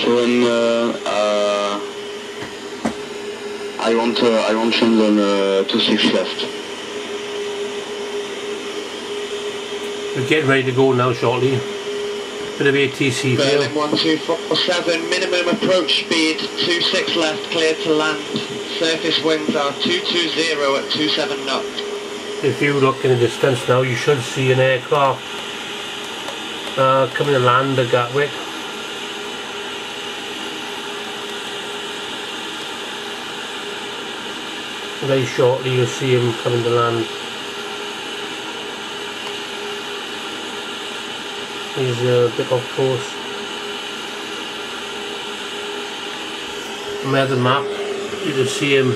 47, I want change on 26 left. We're getting ready to go now shortly. Bit of ATC Berlin feel. 1247, minimum approach speed 26 left, clear to land. Surface winds are 220 at 27 knots. If you look in the distance now, you should see an aircraft coming to land at Gatwick. Very shortly you'll see him coming to land. He's a bit off course. On the other map you can see him,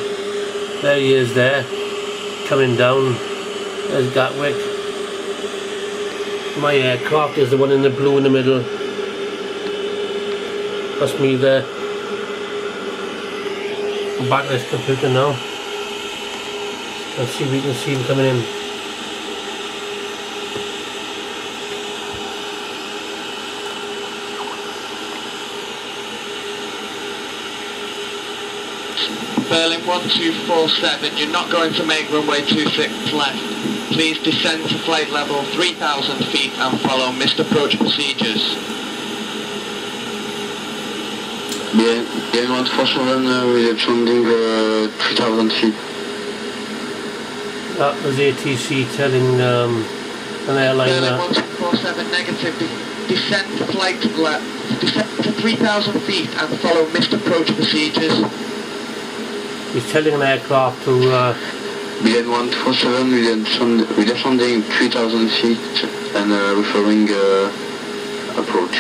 there he is there, coming down. There's Gatwick. My aircraft is the one in the blue in the middle. That's me there. I'm back to this computer now. Let's see if we can see him coming in. Berlin 1247, you're not going to make runway 26 left. Please descend to flight level 3,000 feet and follow missed approach procedures. Bien 147, we're descending 3,000 feet. That was ATC telling an airline Berlin that. 1247, negative. Descend to flight left. Descend to 3,000 feet and follow missed approach procedures. He's telling an aircraft to Berlin 147, we're descending 3,000 feet and referring approach.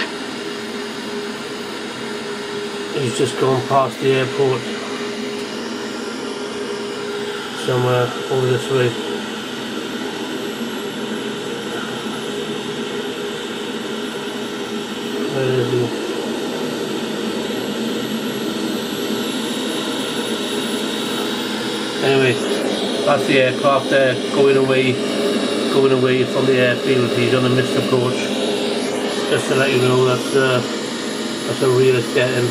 he's just gone past the airport somewhere over this way. Where is he? Anyway, that's the aircraft there going away from the airfield. He's on a missed approach. Just to let you know, that's a realist getting.